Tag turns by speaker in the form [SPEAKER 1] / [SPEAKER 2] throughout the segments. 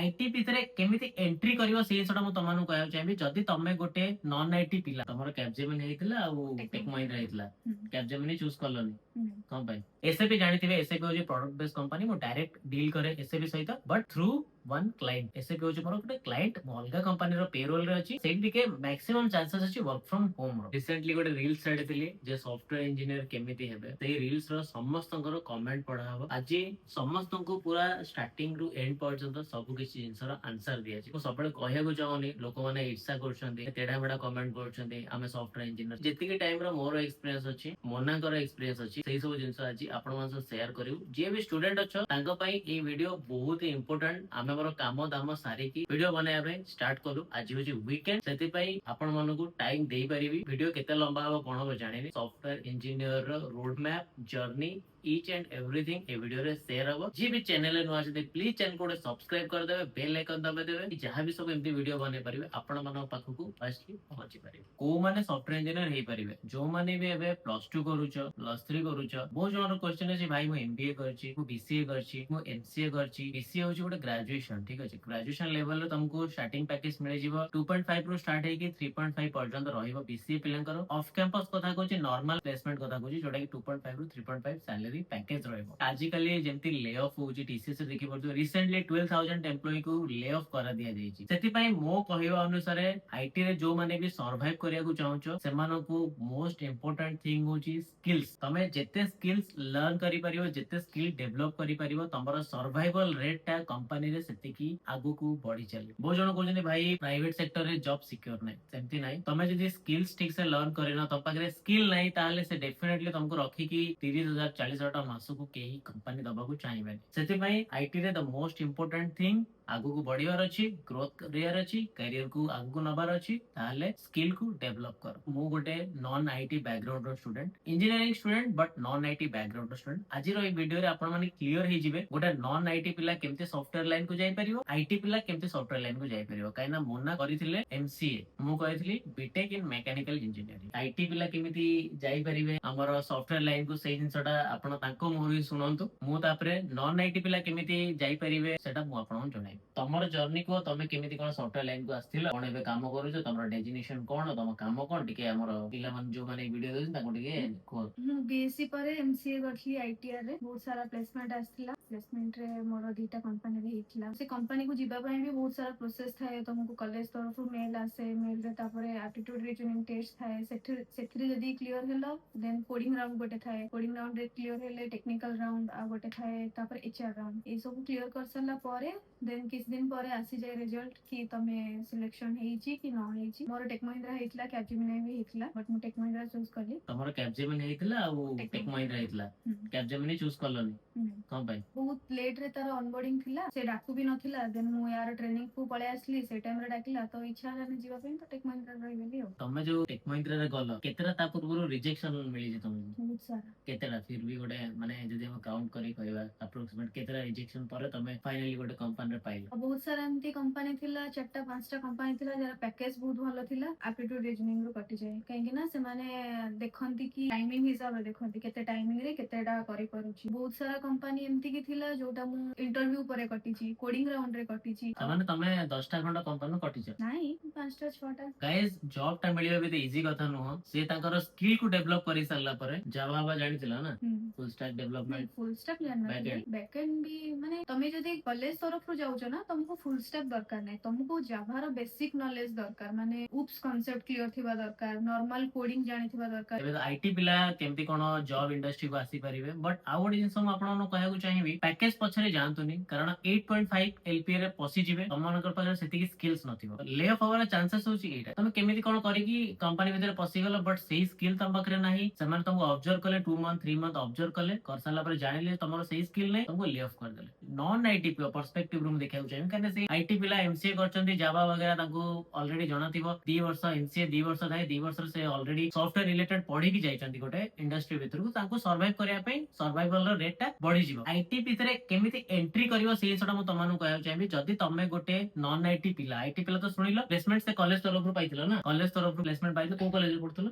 [SPEAKER 1] IT भितर केमिति entry करिवो से जिनिसटा मु तमनु कहया चाहिबी जदि तमे गोटे नॉन आईटी पिला तमरो कैपजेमिन हेइतला आ टेक महिंद्रा हेइतला कैपजेमिन चूज करलनी कौन पाई एसएपी जानिथिबे एसएपी होची प्रोडक्ट बेस्ड कंपनी मु डायरेक्ट डील करे एसएपी सहित but through one client SAP होची मोर गोटे क्लाइंट अलगा कंपनी रो पेरोल रे अछि सेठी के मैक्सिमम चांसेस अछि वर्क फ्रॉम होम रो रिसेंटली गोटे रील्स छाडिथिली जे सॉफ्टवेयर इंजीनियर केमिति हेबे सेही रील्स रो समस्तंकर कमेंट पढा हबो आज समस्तंको पूरा स्टार्टिंग रु एंड पर्यंत सब किछि जिंसर आंसर दिया अछि को सबले कहया को चाहनी लोक माने ईर्ष्या करछन्ती तेडा बेडा कमेंट करछन्ती आमे सॉफ्टवेयर इंजीनियर जेतिके टाइम रो मोर एक्सपीरियंस अछि मोनाकर एक्सपीरियंस अछि सेही सब जिंस आज आपण मान शेयर करिउ जे भी स्टूडेंट अछ तांको पई ए वीडियो बहुत ही इंपोर्टेंट आमे मोर काम दाम सारी की वीडियो बनाया पे स्टार्ट करू आज होची वीकेंड सेति पई आपण मानको टाइम देई परिबी वीडियो केते लंबा हो कोन हो जानिनी सॉफ्टवेयर इंजीनियर रो road map journey each and everything ए वीडियो रे शेयर हबो जे भी चैनल रे नुआ छै प्लीज चैनल को सब्सक्राइब कर देबे बेल आइकन दबा देबे जहां भी सब एमती वीडियो बने परिबे आपण मानो पाखु को फास्टली पहुंची परिबे को माने सॉफ्टवेयर इंजीनियर हेई परिबे जो माने भी एबे +2 करूछ +3 करूछ बहुत जणर क्वेश्चन अछि भाई मु एमबीए करछि मु बीसीए करछि मु एमसीए करछि बीसीए होछि गोटे ग्रेजुएशन ठीक अछि ग्रेजुएशन लेवल रे तुमको स्टार्टिंग पैकेज मिले जिवो 2.5 रो स्टार्ट हे कि 3.5 पर्यंत रहिबो बीसीए पिलंकर ऑफ कैंपस कथा कहछि नॉर्मल प्लेसमेंट कथा कहछि जोटा कि 2.5 रो 3.5 सैलरी पैकेज रहइबो आजिकली जेमति ले ऑफ होछि टीसीएस देखि परतो रिसेंटली 12000 एम्प्लॉय को ले ऑफ करा दिया जाइछि सेति पई मो कहिबा अनुसार आईटी रे जो माने भी सर्वाइव करिया को चाहछो सेमानो को मोस्ट इंपोर्टेंट थिंग होछि स्किल्स तमे जेते स्किल्स लर्न करि परिबो जेते स्किल डेवलप करि परिबो तमरो सर्वाइवल रेट टा कंपनी रे सेति की आगु को बढ़ी चले बहुत जण कहउछन भाई प्राइवेट सेक्टर रे जॉब सिक्योर नै सेमति नै तमे जदी स्किल्स ठीक से लर्न करिना त पाखरे स्किल नै ताले से डेफिनेटली तुमको रखी की 30000 40000 मासु को केही कंपनी दबा को चाहिबे सेति पई आईटी रे द मोस्ट इंपोर्टेंट थिंग आगु को बढ़ियार अछि ग्रोथ करियर अछि करियर को आगु को नबार अछि ताले स्किल को डेवलप कर मु गोटे नॉन आईटी बैकग्राउंड रो student engineering student but non IT background रो स्टूडेंट आज रो ए वीडियो रे आपण माने क्लियर हे जिवे गोटे नॉन आईटी पिला केमते सॉफ्टवेयर लाइन को जाई परिबो आईटी पिला केमते सॉफ्टवेयर लाइन को जाई परिबो काइना मोना करिथिले एमसीए मु कहिथिली BTech in mechanical engineering IT पिला केमिति जाई परिबे हमर सॉफ्टवेयर लाइन को सेही जिंसटा आपण तांको मोहि सुनंतु मु तापरे नॉन आईटी पिला केमिति जाई परिबे सेटा मु आपण जणाई तमर जर्नी को तमे केमिति कोन सॉफ्टवेयर लाइन को आस्थिला कोन एबे काम करूछ तमर डेजिग्नेशन कोन तम काम कोन टिके हमर पिला मन जो माने वीडियो देछ ताको टिके को
[SPEAKER 2] बीएससी परे एमसीए करथली आईटीआर रे बहुत सारा प्लेसमेंट आस्थिला प्लेसमेंट रे मोर दीटा कंपनी रे हितला से कंपनी को जिबा पई भी बहुत सारा प्रोसेस थाए तुमको कॉलेज तरफ मेल आसे मेल रे तापरे एप्टीट्यूड रीजनिंग टेस्ट थाए सेथि जदी क्लियर हेलो देन कोडिंग राउंड गोटे थाए कोडिंग राउंड रे क्लियर हेले टेक्निकल राउंड आ गोटे थाए तापरे एचआर राउंड ए सब क्लियर कर सरला परे देन किस दिन परे आसी जाय रिजल्ट कि तमे सिलेक्शन हेइची कि न हेइची मोर टेक महिंद्रा हेइतला कैपजेमिनी भी हेइतला बट मु टेक महिंद्रा चूज करली
[SPEAKER 1] तमर कैपजेमिनी हेइतला आ टेक महिंद्रा हेइतला कैपजेमिनी चूज करलनी कोन भाई
[SPEAKER 2] बहुत लेट रे तार ऑनबोर्डिंग थिला से डाकू भी नथिला देन मु यार ट्रेनिंग को पळे आसली से टाइम रे डाकिला तो इच्छा हलानी जीवा पे तो टेक महिंद्रा रही गेली हो
[SPEAKER 1] तमे जो टेक महिंद्रा रे गलो केतेरा ता पूर्व रिजेक्शन मिली जे तमे
[SPEAKER 2] बहुत सारा
[SPEAKER 1] केतेरा फिर भी गोटे माने जदी हम काउंट करी कहबा अप्रोक्सीमेट केतेरा रिजेक्शन परे तमे फाइनली गोटे कंपनी रे पाइल
[SPEAKER 2] बहुत सारा एमती कंपनी थिला चारटा पांचटा कंपनी थिला जरा पैकेज बहुत भलो थिला एप्टीट्यूड रीजनिंग रो कटि जाय काहे कि ना से माने देखंती कि टाइमिंग हिसाब रे देखंती केते टाइमिंग रे केतेडा करि परुची बहुत सारा कंपनी एमती की थिला जोटा मु इंटरव्यू परे कटिची कोडिंग राउंड रे कटिची
[SPEAKER 1] माने तमे 10टा खंड कंपनी कटिछ
[SPEAKER 2] नाही 5टा 6टा
[SPEAKER 1] गाइस जॉब टा मिलियो भी इजी कथा नुह से ताकर स्किल को डेवलप करि सरला परे जावा बा जानिथिला ना full stack development
[SPEAKER 2] full stack जानना बैकएंड भी माने तमे जदी कॉलेज तरफ रो जाउछ ना तुमको फुल स्टैक दरकार नै तुमको जावा रो बेसिक नॉलेज दरकार माने उप्स कांसेप्ट क्लियर थिबा दरकार नॉर्मल कोडिंग जानिथिबा दरकार
[SPEAKER 1] एबे आईटी पिला केमती कोन जॉब इंडस्ट्री को आसी परिबे बट आउ गोटे जिंस हम आपन कहया को चाहिबी पैकेज पछरे जानतुनी कारण 8.5 एलपीए रे पसी जिवे तमनकर पास सेति की स्किल्स नथिबो ले ऑफ होवार चांसेस होची एटा तमे केमिति कोन करी की कंपनी भीतर पसी गेलो बट सेही स्किल तम बकरे नाही समान तुमको ऑब्जर्व करले 2 मंथ 3 मंथ ऑब्जर्व करले कर साला पर जानिले तमरो सेही स्किल नै तुमको ले ऑफ कर देले नॉन आईटी पर्सपेक्टिव रूम देखिया चाहिए कने से आईटी पिला एमसीए करचंदी जावा वगैरह ताको ऑलरेडी जणाथिबो 2 वर्ष एमसीए 2 वर्ष थाए 2 वर्ष से ऑलरेडी सॉफ्टवेयर रिलेटेड पढी की जाइचंदी गोटे इंडस्ट्री भीतर को ताको सर्वाइव करिया पे सर्वाइवल रो रेट टा बढ़ी जिवो आईटी भीतर केमिति एंट्री करिवो से सटा मु तमानु कहया चाहिबी जदी तमे गोटे नॉन आईटी पिला तो सुनिलो प्लेसमेंट से कॉलेज तरफ रो पाइथिलो ना कॉलेज तरफ रो प्लेसमेंट पाइथिलो को कॉलेज रे पढथलो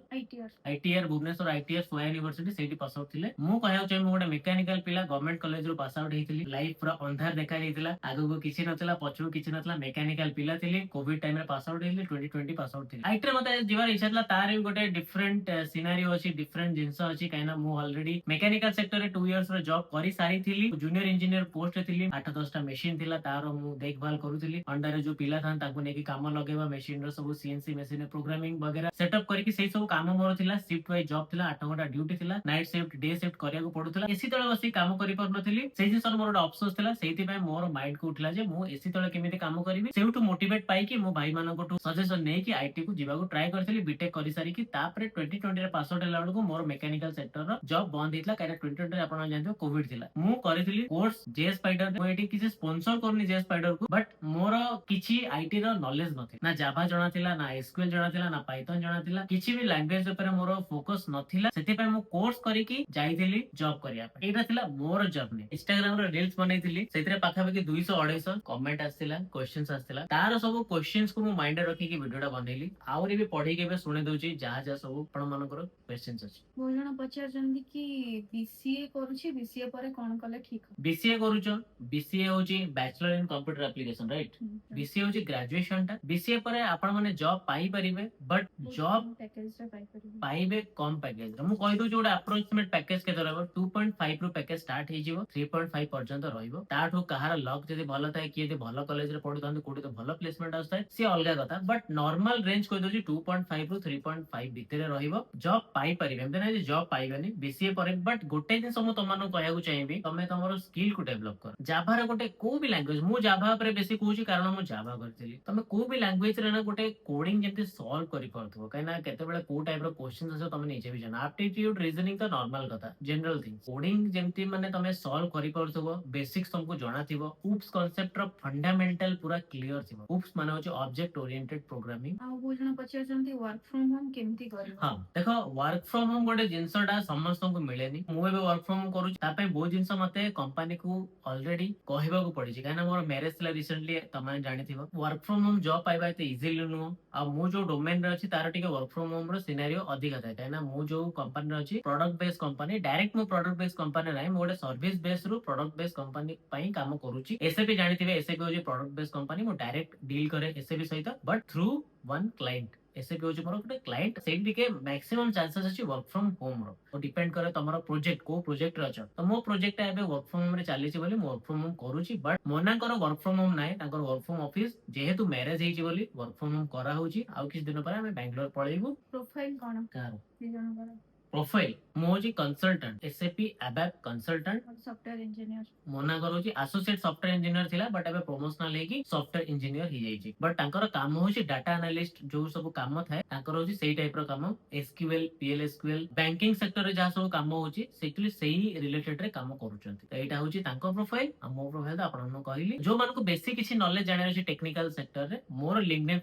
[SPEAKER 1] आईटीआर भुवनेश्वर आईटीआर सोया यूनिवर्सिटी सेठी पास आउट थिले मु कहया चाहिबी गोटे मेकानिकल पिला गवर्नमेंट कॉलेज रो पास आउट हेथिली लाइफ ପୁରା ଅନ୍ଧାର ଦେଖାଯାଇଥିଲା, ଆଗକୁ କିଛି ନଥିଲା, ପଛକୁ କିଛି ନଥିଲା, ମେକାନିକାଲ ପିଲା ଥିଲି, କୋଭିଡ ଟାଇମରେ ପାସ୍ ଆଉଟ୍ ହେଇଥିଲି, 2020 ପାସ୍ ଆଉଟ୍ ଥିଲି। ଆଇଟିରେ ମତେ ଯିବାର ଇଚ୍ଛା ଥିଲା, ତାର ବି ଗୋଟେ ଡିଫରେଣ୍ଟ ସିନାରିଓ ଅଛି, ଡିଫରେଣ୍ଟ ଜିନିଷ ଅଛି, କାହିଁକିନା ମୁଁ ଅଲରେଡି ମେକାନିକାଲ ସେକ୍ଟରରେ 2 ଇୟର୍ସ ର ଜବ୍ କରି ସାରିଥିଲି, ଜୁନିୟର ଇଞ୍ଜିନିୟର ପୋଷ୍ଟରେ ଥିଲି, 8-10ଟା ମେସିନ ଥିଲା, ତାର ମୁଁ ଦେଖଭାଲ କରୁଥିଲି, ଅଣ୍ଡରରେ ଯୋଉ ପିଲା ଥାନ୍ତି ତାଙ୍କୁ ନେଇକି କାମ ଲଗେଇବା, ମେସିନ ର ସବୁ ସିଏନସି ମେସିନ ପ୍ରୋଗ୍ରାମିଂ ବଗେରା ସେଟଅପ୍ କରିକି ସେଇ ସବୁ କାମ ମୋର ଥିଲା। ସିଫ୍ଟ ୱାଇଜ ଜବ୍ ଥିଲା, 8 ଘଣ୍ଟା ଡ୍ୟୁଟି ଥିଲା, ନାଇଟ୍ ସିଫ୍ଟ ଡେ ସିଫ୍ଟ କରିବାକୁ ପଡୁଥିଲା। ଏସି ତଳେ ବସି କାମ କରିପାରୁନଥିଲି, ସେଇ ଜିନିଷର ମୋର ଗୋଟେ ଅଫସୋସ ଥିଲା। ସେଇଥିପାଇଁ ମୋର ମାଇଣ୍ଡ କୁ ଉଠିଲା ଯେ ମୁଁ ଏସି ତଳେ କେମିତି କାମ କରିବି। ସେଇଠୁ ମୋଟିଭେଟ ପାଇକି ମୋ ଭାଇ ମାନଙ୍କଠୁ ସଜେସନ ନେଇକି ଆଇଟି କୁ ଯିବାକୁ ଟ୍ରାଏ କରିଥିଲି, ବିଟେକ୍ କରିସାରିକି। ତାପରେ 2020 ରେ ପାସ୍ ଆଉଟ୍ ହେଲା ବେଳକୁ ମୋର ମେକାନିକାଲ ସେକ୍ଟରର ଜବ୍ ବନ୍ଦ ହେଇଥିଲା, କାରଣ 2020 ରେ ଆପଣ ଜାଣିଥିବେ କୋଭିଡ ଥିଲା। ମୁଁ କରିଥିଲି କୋର୍ସ ଜେ ସ୍ପାଇଡର। ମୁଁ ଏଠି କିଛି ସ୍ପନ୍ସର କରୁନି ଜେ ସ୍ପାଇଡର କୁ, ବଟ୍ ମୋର କିଛି ଆଇଟି ର ନଲେଜ ନଥିଲା, ନା ଜାଭା ଜଣା ଥିଲା, ନା ଏସକ୍ୟୁଏଲ ଜଣା ଥିଲା, ନା ପାଇଥନ ଜଣା ଥିଲା, କିଛି ବି ଲାଙ୍ଗୁଏଜ ଉପରେ ମୋର ଫୋକସ ନଥିଲା। ସେଥିପାଇଁ ମୁଁ କୋର୍ସ କରିକି ଯାଇଥିଲି ଜବ୍ କରିବା ପାଇଁ। ଏଇଟା ଥିଲା ମୋର ଜର୍ନି। ଇନଷ୍ଟାଗ୍ରାମ ରେ ରିଲ୍ସ ବନେଇଥିଲି, ସେଥିରେ ପାଖାପାଖି 200-250 କମେଣ୍ଟ ଆସିଥିଲା, କ୍ୱେଶ୍ଚନ୍ସ ଆସିଥିଲା। ତାର ସବୁ କ୍ୱେଶ୍ଚନ୍ସ କୁ ମୁଁ ମାଇଣ୍ଡରେ ରଖିକି ଭିଡିଓଟା ବନେଇଲି। ଆହୁରି ବି ପଢେଇକି ଏବେ ଶୁଣେଇ ଦଉଛି ଯାହା ଯାହା ସବୁ ଆପଣ ମାନଙ୍କର କ୍ୱେଶ୍ଚନ୍ସ ଅଛି।
[SPEAKER 2] ବହୁତ ଜଣ ପଚାରୁଛନ୍ତି କି ବିସିଏ କରୁଛି, ବିସିଏ ପରେ କଣ କଲେ ଠିକ ହବ?
[SPEAKER 1] ବିସିଏ କରୁଛ, ବିସିଏ ହଉଛି bachelor in computer application, right? BCA ହଉଛି ଗ୍ରାଜୁଏସନ ଟା। ବିସିଏ ପରେ ଆପଣ ମାନେ ଜବ ପାଇପାରିବେ, ବଟ୍ ଜବ
[SPEAKER 2] ପ୍ୟାକେଜରେ ପାଇପାରିବେ।
[SPEAKER 1] ପାଇବେ କମ ପ୍ୟାକେଜ। ମୁଁ କହିଦଉଛି ଗୋଟେ ଆପ୍ରୋକ୍ସିମେଟ ପ୍ୟାକେଜ କେତେ ରହିବ। 2.5 ରୁ ପ୍ୟାକେଜ ଷ୍ଟାର୍ଟ ହେଇଯିବ, 3.5 ପର୍ଯ୍ୟନ୍ତ ରହିବ। ତାଠୁ କାହାର ଲକ୍ ଯଦି ଭଲ ଥାଏ, କିଏ ଯଦି ଭଲ କଲେଜରେ ପଢୁଥାନ୍ତି, କୋଉଠି ତ ଭଲ ପ୍ଲେସମେଣ୍ଟ ଆସୁଥାଏ, ସିଏ ଅଲଗା କଥା। ବଟ୍ ନର୍ମାଲ ରେଞ୍ଜ କହିଦଉଛି 2.5 ରୁ 3.5 ଭିତରେ ରହିବ। ଜବ ପାଇପାରିବେ, ଏମିତି ନାହିଁ ଯେ ଜବ ପାଇବେନି ବିସିଏ ପରେ। ବଟ୍ ଗୋଟେ ଜିନିଷ ମୁଁ ତମମାନଙ୍କୁ କହିବାକୁ ଚାହିଁବି, ତମେ ତମର ସ୍କିଲ କୁ ଡେଭଲପ କର। ଜାଭାର ଗୋଟେ କୋଉ ବି ଲାଙ୍ଗୁଏଜ, ମୁଁ ଜାଭା ଉପରେ ବେଶୀ କହୁଛି କାରଣ ମୁଁ ଜାଭା କରିଥିଲି। ତମେ କୋଉ ବି ଲାଙ୍ଗୁଏଜ ରେ ନା ଗୋଟେ କୋଡିଂ ଯେମିତି ସଲ୍ଭ କରିପାରୁଥିବ, କାହିଁକିନା କେତେବେଳେ କୋଉ ଟାଇପ ର କ୍ୱେଶ୍ଚନ ଆସିବ ତମେ ନିଜେ ବି ଜାଣ। ଆପ୍ଟିଟ୍ୟୁଡ ରିଜନିଂ ତ ନର୍ମାଲ କଥା, ଜେନେରାଲ ଥିଙ୍ଗ। କୋଡିଂ ଯେମିତି ମାନେ ତମେ ସଲ୍ଭ କରିପାରୁଥିବ, ବେସିକ୍ସ ତମକୁ ଜଣା ଥିବ, ଉପ୍ସ କନସେପ୍ଟ ର ଫଣ୍ଡାମେଣ୍ଟାଲ ପୁରା କ୍ଲିୟର ଥିବ। ଉପ୍ସ ମାନେ ହଉଛି ଅବଜେକ୍ଟ ଓରିଏଣ୍ଟେଡ ପ୍ରୋଗ୍ରାମିଂ।
[SPEAKER 2] ଆଉ ବହୁତ ଜଣ ପଚାରୁଛନ୍ତି ୱାର୍କ ଫ୍ରମ ହୋମ କେମିତି କରିବ?
[SPEAKER 1] ହଁ ଦେଖ, ୱାର୍କ ଫ୍ରମ ହୋମ ଗୋଟେ ଜିନିଷଟା ସମସ୍ତଙ୍କୁ ମିଳେନି। ମୁଁ ଏବେ ୱାର୍କ ଫ୍ରମ ହୋମ କରୁଛି, ତା ପାଇଁ ବହୁତ ଜିନିଷ ମତେ କମ୍ପାନୀକୁ ଅଲରେଡି କହିବାକୁ ପଡିଛି, କାହିଁକିନା ମୋର ମ୍ୟାରେଜ ଥିଲା ରିସେଣ୍ଟଲି, ତମେ ଜାଣିଥିବ। ୱାର୍କ ଫ୍ରମ ହୋମ ଜବ ପାଇବା ଏତେ ଇଜିଲି ନୁହଁ। ଆଉ ମୁଁ ଯୋଉ ଡୋମେନ ରେ ଅଛି ତାର ଟିକେ ୱାର୍କ ଫ୍ରମ ହୋମ ର ସିନାରିଓ ଅଧିକା ଥାଏ, କାହିଁକିନା ମୁଁ ଯୋଉ କମ୍ପାନୀରେ ଅଛି ପ୍ରଡକ୍ଟ ବେସ୍ କମ୍ପାନୀ। ଡାଇରେକ୍ଟ ମୁଁ ପ୍ରଡକ୍ଟ ବେସ୍ କମ୍ପାନୀ ନାହିଁ, ମୁଁ ଗୋଟେ ସର୍ଭିସ ବେସ୍ ରୁ ପ୍ରଡକ୍ଟ ବେସ୍ କମ୍ପାନୀ ପାଇଁ କାମ କରୁଛି। ଏସଏପି ଜାଣିଥିବେ, ଏସଏପି ହଉଛି ପ୍ରଡକ୍ଟ ବେସ୍ କମ୍ପାନୀ। ମୁଁ ଡାଇରେକ୍ଟ ଡିଲ୍ କରେ ଏସଏପି ସହିତ, but through one client. SAP होची मोर ଗୋଟେ କ୍ଲାଏଣ୍ଟ, ସେଇଠି ଟିକେ ମ୍ୟାକ୍ସିମମ୍ ଚାନ୍ସେସ୍ ଅଛି वर्क फ्रॉम होम ର। ତ ଡିପେଣ୍ଡ କରେ ତମର ପ୍ରୋଜେକ୍ଟ କୋଉ ପ୍ରୋଜେକ୍ଟ ରେ ଅଛ। ତ ମୋ ପ୍ରୋଜେକ୍ଟ ଟା ଏବେ वर्क फ्रॉम होम ରେ ଚାଲିଛି ବୋଲି ମୁଁ वर्क फ्रॉम होम କରୁଛି। ବଟ୍ ମୋନାଙ୍କର वर्क फ्रॉम होम ନାହିଁ, ତାଙ୍କର वर्क फ्रॉम ଅଫିସ। ଯେହେତୁ ମ୍ୟାରେଜ ହେଇଛି ବୋଲି वर्क फ्रॉम होम କରା ହଉଛି। ଆଉ କିଛି ଦିନ ପରେ ଆମେ ବାଙ୍ଗାଲୋର ପଳେଇବୁ।
[SPEAKER 2] ପ୍ରୋଫାଇଲ କଣ
[SPEAKER 1] କାର
[SPEAKER 2] ଦି ଜଣଙ୍କର?
[SPEAKER 1] प्रोफाइल ମୁଁ ହଉଛି consultant, SAP ABAP consultant.
[SPEAKER 2] Software engineer.
[SPEAKER 1] ମୋନାଙ୍କର ହଉଛି ଆସୋସିଏଟ ସଫ୍ଟୱେयर ଇଞ୍ଜିନିୟର ଥିଲା, ବଟ୍ ଏବେ ପ୍ରମୋଶନାଲ ହେଇକି ସଫ୍ଟୱେयर ଇଞ୍ଜିନିୟର ହେଇଯାଇଛି। ବଟ୍ ତାଙ୍କର କାମ ହଉଛି ଡାଟା ଆନାଲିଷ୍ଟ, ଯୋଉ ସବୁ କାମ ଥାଏ ତାଙ୍କର ହଉଛି ସେଇ ଟାଇପ ର କାମ। ଏସକ୍ୟୁଏଲ, ପିଏଲଏସକ୍ୟୁଏଲ, ବ୍ୟାଙ୍କିଙ୍ଗ ସେକ୍ଟରରେ ଯାହା ସବୁ କାମ ହଉଛି ସେକ୍ଚୁଆଲି ସେଇ ରିଲେଟେଡ ରେ କାମ କରୁଛନ୍ତି। ତ ଏଇଟା ହଉଛି ତାଙ୍କ ପ୍ରୋଫାଇଲ। ଆଉ ମୋ ପ୍ରୋଫାଇଲ ତ ଆପଣଙ୍କୁ କହିଲି। ଯୋଉମାନଙ୍କୁ ବେଶୀ କିଛି ନଲେଜ ଜାଣିବାର ଅଛି ଟେକ୍ନିକାଲ ସେକ୍ଟରରେ, ମୋର ଲିଙ୍କଡଇନ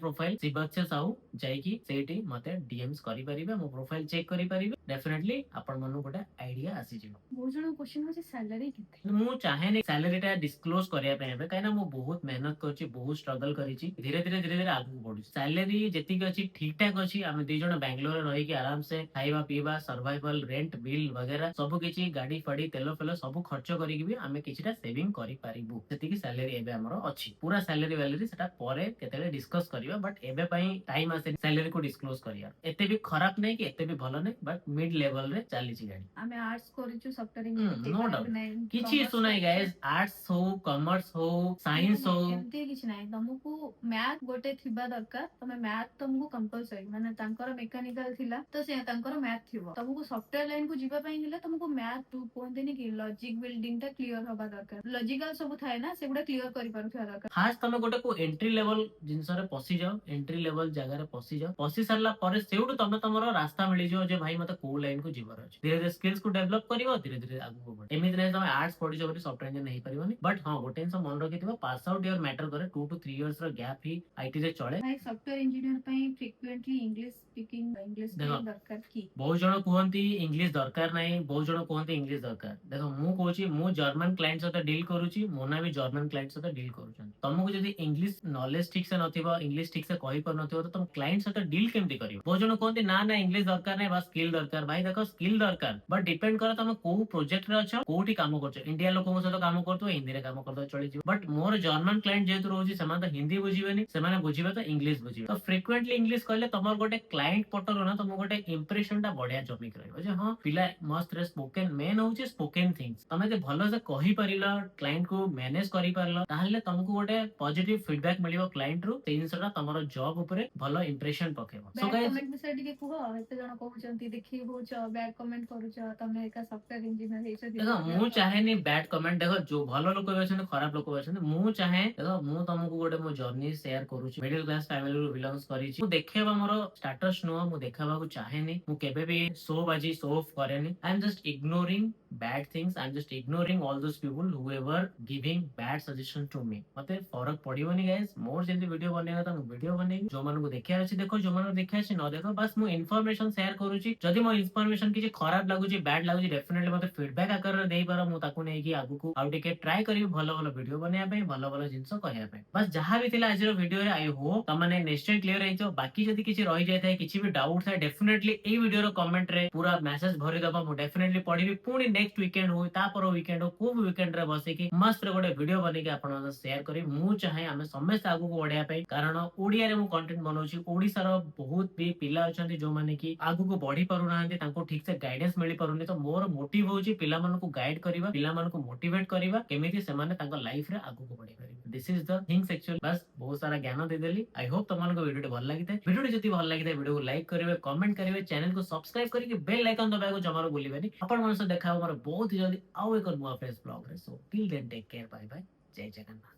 [SPEAKER 1] ପ୍ରୋଫାଇଲ ଶିବାଚ୍ୟ ସାହୁ, ଯାଇକି ସେଇଠି ମତେ ଡିଏମ୍ସ କରିପାରିବେ, ମୋ ପ୍ରୋଫାଇଲ ଚେକ୍ କରିପାରିବେ। डेफिनेटली आपण मानू गोटे आइडिया आसी जिवो।
[SPEAKER 2] बहुत जण क्वेश्चन होची सैलरी केते?
[SPEAKER 1] ମୁଁ ଚାହେଁନି ସାଲାରୀ ଟା ଡିସକ୍ଲୋଜ କରିବା ପାଇଁ ଏବେ, କାହିଁକିନା ମୁଁ ବହୁତ ମେହନତ କରିଛି, ବହୁତ ଷ୍ଟ୍ରଗଲ କରିଛି। ଧୀରେ ଧୀରେ ଧୀରେ ଧୀରେ ଆଗକୁ ବଢୁଛି। ସାଲାରୀ ଯେତିକି ଅଛି ଠିକ ଠାକ ଅଛି। ଆମେ ଦି ଜଣ ବାଙ୍ଗାଲୋରରେ ରହିକି ଆରାମସେ ଖାଇବା ପିଇବା, ସର୍ଭାଇଭାଲ, ରେଣ୍ଟ ବିଲ୍ ବଗେରା ସବୁ କିଛି, ଗାଡି ଫାଡି, ତେଲ ଫେଲ ସବୁ ଖର୍ଚ୍ଚ କରିକି ବି ଆମେ କିଛିଟା ସେଭିଂ କରିପାରିବୁ। ସେତିକି ସାଲାରୀ ଏବେ ଆମର ଅଛି। ପୁରା ସାଲାରୀ वालेरी ସେଟା ପରେ କେତେବେଳେ ଡିସ୍କସ କରିବା, ବଟ୍ ଏବେ ପାଇଁ ଟାଇମ ଆସେନି ସାଲାରୀ को ଡିସକ୍ଲୋଜ କରିବା। ଏତେ ବି ଖରାପ ନାହିଁ କି ଏତେ ବି ଭଲ ନାହିଁ, ବଟ୍ ମିଡ ଲେଭେଲ ରେ ଚାଲିଛି ଗାଡି।
[SPEAKER 2] ଆମେ आर्ट्स କରିଛୁ ସଫ୍ଟୱେयर
[SPEAKER 1] नो
[SPEAKER 2] ଇଞ୍ଜିନିୟର
[SPEAKER 1] डाउट,
[SPEAKER 2] ନାହିଁ।
[SPEAKER 1] କିଛି ଇସୁ ନାହିଁ ଗାଇस। ଆର୍ଟ୍ସ ହଉ, କମର୍ସ ହଉ, ସାଇନ୍ସ ହଉ,
[SPEAKER 2] ଏମିତି କିଛି ନାହିଁ। ତମକୁ ମ୍ୟାଥ ଗୋଟେ ଥିବା ଦରକାର। ତମେ ମ୍ୟାଥ ତମକୁ କମ୍ପଲସରି, ମାନେ ତାଙ୍କର ମେକାନିକାଲ ଥିଲା ତ ସେ ତାଙ୍କର ମ୍ୟାଥ ଥିବ। ତମକୁ ସଫ୍ଟୱେयर ଲାଇନ କୁ ଯିବା ପାଇଁ ହେଲେ ତମକୁ ମ୍ୟାଥ ଟୁ କୁହନ୍ତିନି କି ଲଜିକ ବିଲ୍ଡିଂ ଟା କ୍ଲିୟର ହବା ଦରକାର। ଲଜିକାଲ ସବୁ ଥାଏ ନା, ସେଗୁଡା କ୍ଲିୟର କରିପାରୁଥିବା ଦରକାର।
[SPEAKER 1] ଫାଷ୍ଟ ତମେ ଗୋଟେ କୋ ଏଣ୍ଟ୍ରି ଲେଭେଲ ଜିନିଷରେ ପଶିଯାଅ, ଏଣ୍ଟ୍ରି ଲେଭେଲ ଜାଗାରେ ପଶିଯାଅ। ପଶି ସାରିଲା ପରେ ସେଇଠୁ ତମେ ତମର ରାସ୍ତା ମିଳିଯିବ ଯେ ଭାଇ ମତେ କୋଉ ଲାଇନ କୁ ଯିବାର ଅଛି। ଧୀରେ ଧୀରେ ସ୍କିଲ୍ସ କୁ ଡେଭଲପ କରିବ, ଧୀରେ ଧୀରେ ଆଗକୁ ବଢିବ। ଏମିତି ନାହିଁ ତମେ ଆର୍ଟ୍ସ ପଢିଛ ବୋଲି ସଫ୍ଟୱେयर ଇଞ୍ଜିନିୟର ହେଇପାରିବନି। ବଟ୍ ହଁ, ଗୋଟେ ଜିନିଷ ମନେ ରଖିଥିବ, ପାସ୍ ଆଉଟ ଇୟର ମ୍ୟାଟର କରେ। 2 to 3 ଇୟର୍ସ ର ଗ୍ୟାପ ହିଁ ଆଇଟି ରେ ଚଳେ।
[SPEAKER 2] ଭାଇ ସଫ୍ଟୱେयर ଇଞ୍ଜିନିୟର ପାଇଁ ଫ୍ରିକ୍ୱେଣ୍ଟଲି ଇଂଲିଶ ସ୍ପିକିଂ, ଇଂଲିଶ ଦରକାର କି?
[SPEAKER 1] ବହୁତ ଜଣ କୁହନ୍ତି ଇଂଲିଶ ଦରକାର ନାହିଁ, ବହୁତ ଜଣ କୁହନ୍ତି ଇଂଲିଶ ଦରକାର। ଦେଖ ମୁଁ କହୁଛି, ମୁଁ ଜର୍ମାନ କ୍ଲାଏଣ୍ଟ ସହିତ ଡିଲ୍ କରୁଛି, ମୋନା ବି ଜର୍ମାନ କ୍ଲାଏଣ୍ଟ ସହିତ ଡିଲ୍ କରୁଛନ୍ତି। ତମକୁ ଯଦି ଇଂଲିଶ ନଲେଜ ଠିକ ସେ ନଥିବ, ଇଂଲିଶ ଠିକ ସେ କହିପାରୁନଥିବ, ତ ତମ କ୍ଲାଏଣ୍ଟ ସହିତ ଡିଲ୍ କେମିତି କରିବ? ବହୁତ ଜଣ କୁହନ୍ତି ନା ନା ଇଂଲିଶ ଦରକାର ନାହିଁ, ବାସ୍ ସ୍କିଲ୍ ଦରକାର। ଦରକାର ଭାଇ ଦେଖ ସ୍କିଲ୍ ଦରକାର ବଟ୍ ଡିପେଣ୍ଡ କର ତମେ କୋଉ ପ୍ରୋଜେକ୍ଟ ରେ ଅଛ କୋଉଠି କାମ କରୁଛ ଇଣ୍ଡିଆ ଲୋକଙ୍କ ସହିତ କାମ କରୁଥିବ ହିନ୍ଦୀରେ କାମ କରିଦବ ଚଳିଯିବ ବଟ୍ ମୋର ଜର୍ମାନ କ୍ଲାଏଣ୍ଟ ଯେହେତୁ ରହୁଛି ସେମାନେ ତ ହିନ୍ଦୀ ବୁଝିବେନି ସେମାନେ ବୁଝିବେ ତ ଇଂଲିଶ ବୁଝିବେ ତ ଫ୍ରିକ୍ୱେଣ୍ଟଲି ଇଂଲିଶ କହିଲେ ତମର ଗୋଟେ କ୍ଲାଏଣ୍ଟ ପଟରୁ ନା ତମକୁ ଗୋଟେ ଇମ୍ପ୍ରେସନ ଟା ବଢିଆ ଜମିକି ରହିବ ଯେ ହଁ ପିଲା ମସ୍ତ ରେ ସ୍ପୋକେନ ମେନ୍ ହଉଛି ସ୍ପୋକେନ ଥିଙ୍ଗସ ତମେ ଯଦି ଭଲସେ କହିପାରିଲ କ୍ଲାଏଣ୍ଟ କୁ ମ୍ୟାନେଜ କରିପାରିଲ ତାହେଲେ ତମକୁ ଗୋଟେ ପଜିଟିଭ ଫିଡବ୍ୟାକ ମିଳିବ କ୍ଲାଏଣ୍ଟ ରୁ ସେଇ ଜିନିଷଟା ତମର ଜବ ଉପରେ ଭଲ ଇମ୍ପ୍ରେସନ ପକେଇବ ସୋ
[SPEAKER 2] ବ୍ୟାଡ୍
[SPEAKER 1] ଗାଇସ୍
[SPEAKER 2] କମେଣ୍ଟ ବିଷୟରେ ଟିକେ କୁହ ଏତେ ଜଣ କହୁଛନ୍ତି ଦେଖି ହଉଛ ବ୍ୟାଡ୍ କମେଣ୍ଟ କରୁଛ ତମେ ଏକା ସଫ୍ଟୱେର ଇଞ୍ଜିନିୟର ହେଇଛ
[SPEAKER 1] ଦେଖ ମୁଁ ଚାହେଁନି ବ୍ୟାଡ କମେଣ୍ଟ ଦେଖ ଯୋଉ ଭଲ ଲୋକ ବି ଅଛନ୍ତି ଖରାପ ଲୋକ ବି ଅଛନ୍ତି ମୁଁ ଚାହେଁ ଦେଖ ମୁଁ ତମକୁ ଗୋଟେ ମୋ ଜର୍ଣ୍ଣି ସେୟାର କରୁଛି ମିଡିଲ କ୍ଲାସ ଫ୍ୟାମିଲିରୁ ବିଲଙ୍ଗସ କରିଛି ମୁଁ ଦେଖେଇବା ମୋର ଷ୍ଟାଟସ ନୁହଁ ମୁଁ ଦେଖେଇବାକୁ ଚାହେଁନି ମୁଁ କେବେ ବି ଶୋ ବାଜି ଶୋ ଅଫ୍ କରେନି I am just ignoring bad things I'm just ignoring all those people who ever giving bad suggestions to me ମତେ ଫରକ ପଡିବନି ଗାଇସ୍ ମୋର ଯେମିତି ଭିଡିଓ ବନେଇବା କଥା ମୁଁ ଭିଡିଓ ବନେଇବି ଯୋଉମାନଙ୍କୁ ଦେଖିବାର ଅଛି ଦେଖ ଯୋଉମାନଙ୍କୁ ଦେଖିବାର ଅଛି ନ ଦେଖ ବାସ୍ ମୁଁ ଇନଫରମେସନ ସେୟାର କରୁଛି ଯଦି ମୋ ଇନଫରମେସନ କିଛି ଖରାପ ଲାଗୁଛି ବ୍ୟାଡ ଲାଗୁଛି ଡେଫିନେଟଲି ମତେ ଫିଡବ୍ୟାକ ଆକାରରେ ଦେଇପାର ମୁଁ ତାକୁ ନେଇକି ଆଗକୁ ଆଉ ଟିକେ ଟ୍ରାଏ କରିବି ଭଲ ଭଲ ଭିଡିଓ ବନେଇବା ପାଇଁ ଭଲ ଭଲ ଜିନିଷ କହିବା ପାଇଁ ବାସ୍ ଯାହା ବି ଥିଲା ଆଜିର ଭିଡିଓରେ ଆଇ ହୋପ ତମମାନେ ନିଶ୍ଚୟ କ୍ଲିୟର ହେଇଥିବ ବାକି ଯଦି କିଛି ରହିଯାଇଥାଏ କିଛି ବି ଡାଉଟ ଥାଏ ଡେଫିନେଟଲି ଏଇ ଭିଡିଓର କମେଣ୍ଟ ରେ ପୁରା ମେସେଜ ଭରିଦବ ମୁଁ ଡେଫିନେଟଲି ପଢିବି ପୁଣି ନେକ୍ସଟ ୱିକେଣ୍ଡ ହଉ ତାପର ୱିକେଣ୍ଡ ହଉ କୋଉ ୱିକେଣ୍ଡ ରେ ବସିକି ମସ୍ତ ରେ ଗୋଟେ ଭିଡିଓ ବନେଇକି ଆପଣଙ୍କ ସହ ସେୟାର କରିବି ମୁଁ ଚାହେଁ ଆମେ ସମସ୍ତେ ଆଗକୁ ବଢିବା ପାଇଁ କାରଣ ଓଡିଆରେ ମୁଁ କଣ୍ଟେଣ୍ଟ ବନଉଛି ଓଡିଶାର ବହୁତ ବି ପିଲା ଅଛନ୍ତି ଯୋଉମାନେ କି ଆଗକୁ ବଢି ପାରୁନାହାନ୍ତି ତାଙ୍କୁ ଠିକ ସେ ଗାଇଡେନ୍ସ ମିଳି ପାରୁନି ତ ମୋର ମୋଟିଭ ହଉଛି ପିଲାମାନଙ୍କୁ ଗାଇଡ କରିବା ପିଲାମାନଙ୍କୁ ମୋଟିଭେଟ କରିବା କେମିତି ସେମାନେ ତାଙ୍କ ଲାଇଫ ରେ ଆଗକୁ ବଢି ପାରିବେ this is the things actually ବାସ୍ ବହୁତ ସାରା ଜ୍ଞାନ ଦେଇଦେଲି ଆଇ ହୋପ ତମମାନଙ୍କୁ ଭିଡିଓଟି ଭଲ ଲାଗିଥାଏ ଭିଡିଓଟି ଯଦି ଭଲ ଲାଗିଥାଏ ଭିଡିଓକୁ ଲାଇକ୍ କରିବେ କମେଣ୍ଟ କରିବେ ଚ୍ୟାନେଲକୁ ସବସ୍କ୍ରାଇବ କରିକି ବେଲ ଆଇକନ ଦବାବାକୁ ଜମାରୁ ଭୁଲିବେନି ଆପଣମାନଙ୍କ ସହ ଦେଖା ହବ ମୋର ବହୁତ ଜଲ୍ଦି ଆଉ ଏକ ନୂଆ ଫ୍ରେଶ ବ୍ଲଗରେ so till then take care bye bye ଜୟ ଜଗନ୍ନାଥ